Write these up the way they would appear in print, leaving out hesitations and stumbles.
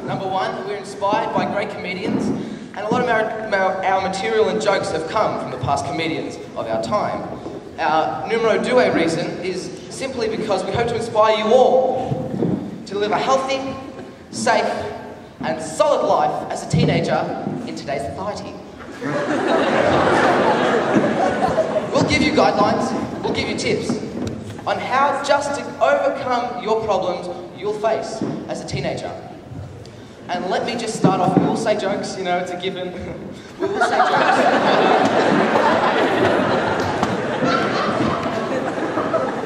Number one, we're inspired by great comedians, and a lot of our material and jokes have come from the past comedians of our time. Our numero due reason is simply because we hope to inspire you all to live a healthy, safe, and solid life as a teenager in today's society. We'll give you guidelines, we'll give you tips on how just to overcome your problems you'll face as a teenager. And let me just start off, we will say jokes, you know, it's a given. We will say jokes.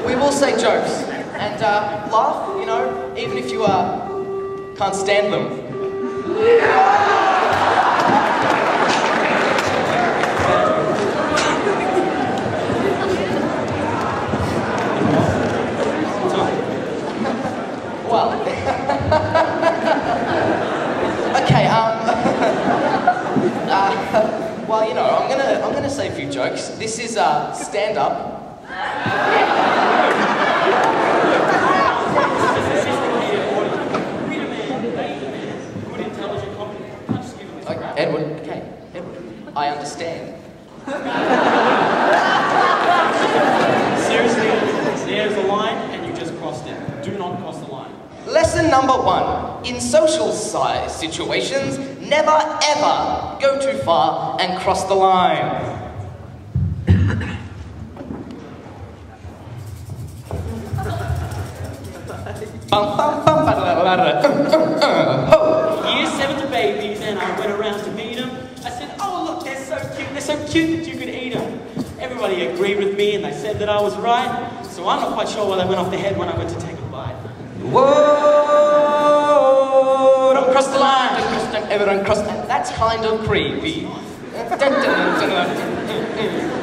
We will say jokes and laugh, you know, even if you can't stand them. Well, okay, well, you know, I'm gonna say a few jokes. This is stand-up. Edward, okay, Edward, I understand. Seriously, there's a line and you just crossed it. Do not cross the line. Lesson number one, in social situations, never ever go too far and cross the line. Year 7 to babies and I went around to meet them. I said, oh look, they're so cute that you could eat them. Everybody agreed with me and they said that I was right, so I'm not quite sure why they went off their head when I went to take a bite. Whoa, don't cross the line, don't ever cross the line. That's kind of creepy.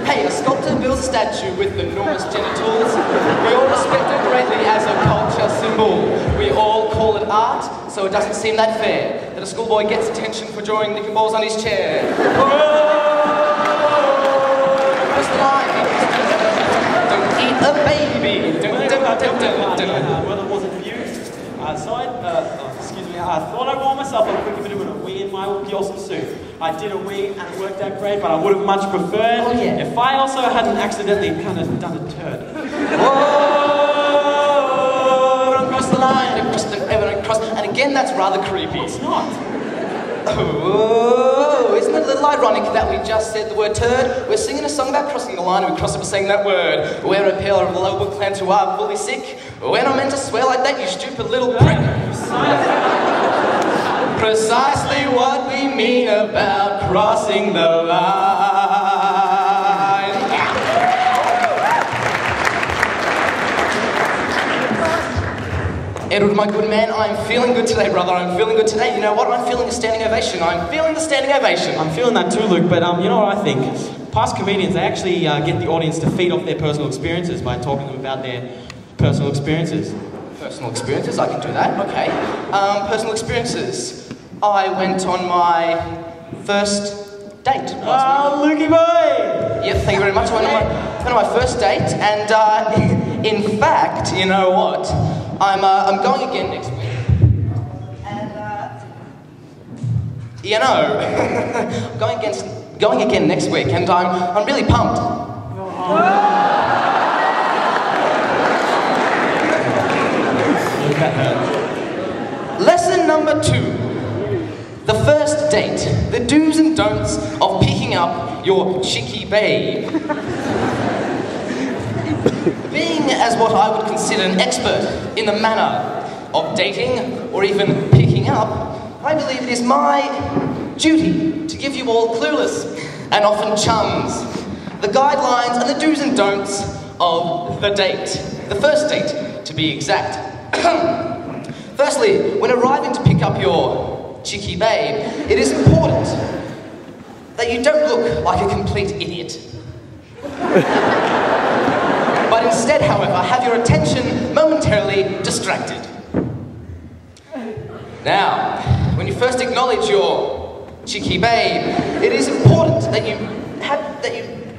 Hey, a sculptor builds a statue with enormous genitals. We all respect it greatly as a culture symbol. We all call it art, so it doesn't seem that fair that a schoolboy gets attention for drawing liquor balls on his chair. Cross the line. Don't eat a baby. Well, it wasn't for you. Excuse me, I thought I rolled myself a quick bit of a wee in my awesome suit. I did a wee and it worked out great, but I would have much preferred if I also hadn't accidentally kind of done a turd. Whoa! Don't cross the line, don't cross the don't cross. And again, that's rather creepy. It's not. Oh, isn't it a little ironic that we just said the word turd? We're singing a song about crossing the line and we cross it by saying that word. We're a pair of lower clans who are fully sick. We're not meant to swear like that, you stupid little prick. Precisely what we mean about crossing the line. Edward, my good man, I'm feeling good today, brother. I'm feeling good today. You know what? I'm feeling a standing ovation. I'm feeling the standing ovation. I'm feeling that too, Luke, but you know what I think? Past comedians, they actually get the audience to feed off their personal experiences by talking to them about their personal experiences. Personal experiences? I can do that. Okay. Personal experiences. I went on my first date last week. Lukey boy! Yep, thank you very much. I went on my first date, and in fact, you know what? I'm going again next week. And you know, I'm going again next week, and I'm really pumped. Lesson number 2. The first date. The do's and don'ts of picking up your cheeky babe. Being as what I would consider an expert in the manner of dating or even picking up, I believe it is my duty to give you all clueless and often chums the guidelines and the do's and don'ts of the date. The first date, to be exact. Firstly, when arriving to pick up your cheeky babe, it is important that you don't look like a complete idiot. But instead, however, have your attention momentarily distracted. Now, when you first acknowledge your cheeky babe, it is important that you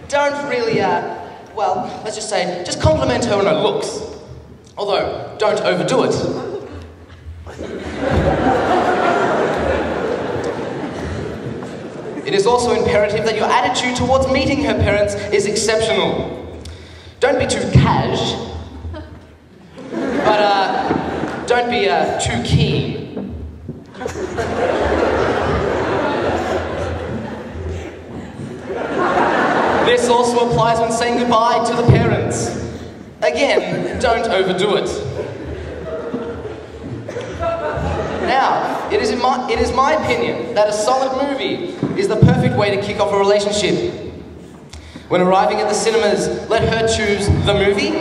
don't really, well, let's just say, just compliment her on her looks. Although, don't overdo it. it is also imperative that your attitude towards meeting her parents is exceptional. Don't be too cash, but don't be too keen. This also applies when saying goodbye to the parents. Again, don't overdo it. Now, it is my opinion that a solid movie is the perfect way to kick off a relationship. When arriving at the cinemas, let her choose the movie,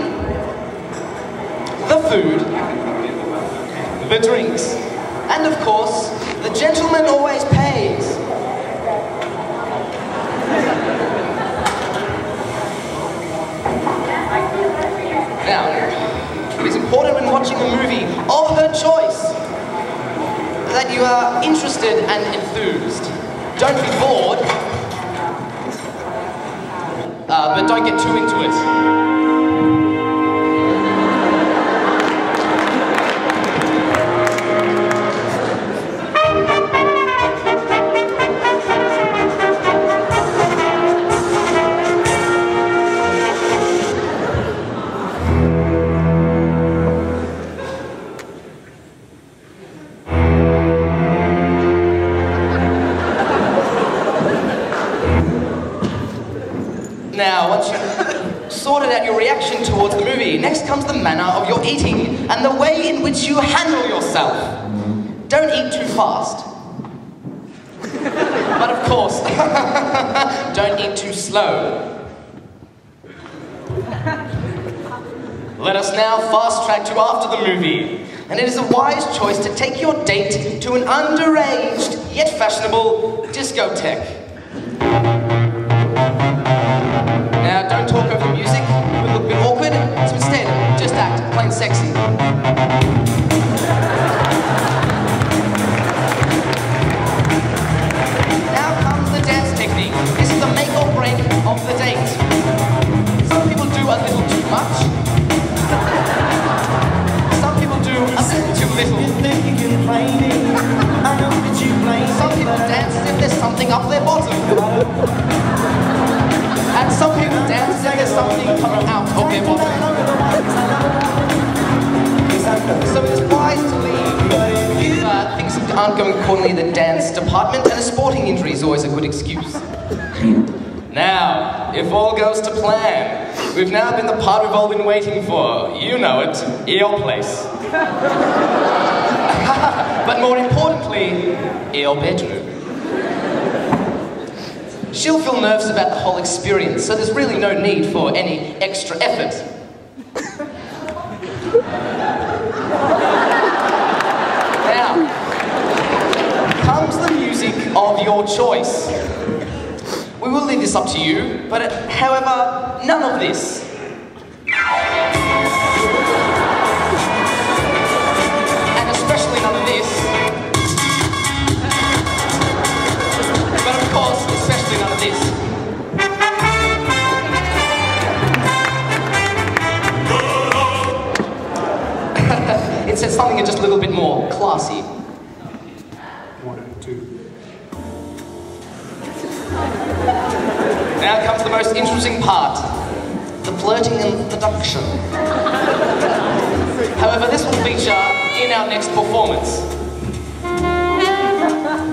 the food, the drinks, and of course, the gentleman always pays. Now, it is important when watching a movie of her choice that you are interested and enthused. Don't be bored, but don't get too into it. Now, once you've sorted out your reaction towards the movie, next comes the manner of your eating and the way in which you handle yourself. Don't eat too fast. But of course, don't eat too slow. Let us now fast track to after the movie. And it is a wise choice to take your date to an underaged yet fashionable discotheque. Now, don't talk over the music, it would look a bit awkward, so instead, just act plain sexy. Now comes the dance technique. This is the make or break of the date. Some people do a little too much. Some people do a little too little. Some people dance as if there's something up their bottom. And some people dance as if there's something coming out of their bottom. So it is wise to leave if things aren't going accordingly in the dance department, and a sporting injury is always a good excuse. Now, if all goes to plan, we've now been the part we've all been waiting for. You know it, your place. But more importantly, your bedroom. She'll feel nervous about the whole experience, so there's really no need for any extra effort. Now, comes the music of your choice. We will leave this up to you, but however, none of this. And especially none of this. But of course, especially none of this. It says something just a little bit more classy. 1 and 2. Now comes the most interesting part, the flirting and seduction. However, this will feature in our next performance.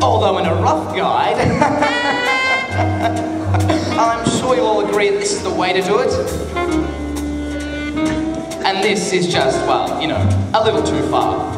Although in a rough guide, I'm sure you'll all agree that this is the way to do it. And this is just, well, you know, a little too far.